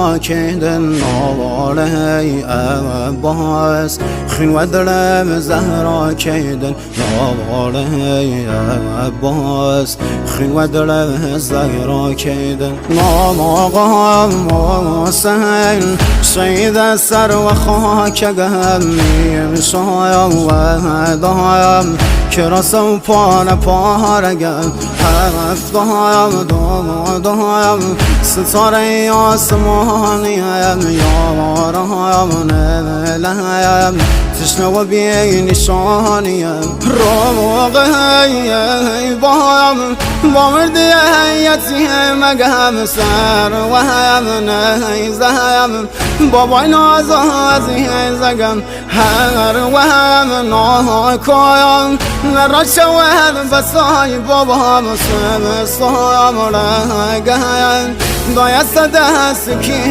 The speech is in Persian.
كيدن نوالي أباس خين ودرم زهرا كيدن نوالي أباس خين ودرم زهرا كيدن ناماغام وسهل سيد السر وخاك قهمي شايم ودايم كرسو پان پارگم هفت دایم ستاره آسمانیم یارم نملیم تشنه و بی نشانیم روغه بایم با مردی حیاتی مگم سر و هم نیزم بابای نازازی زگم هر و هم ناکایم نرا شود بسای بابا مسلم سام رگم دایست دست کی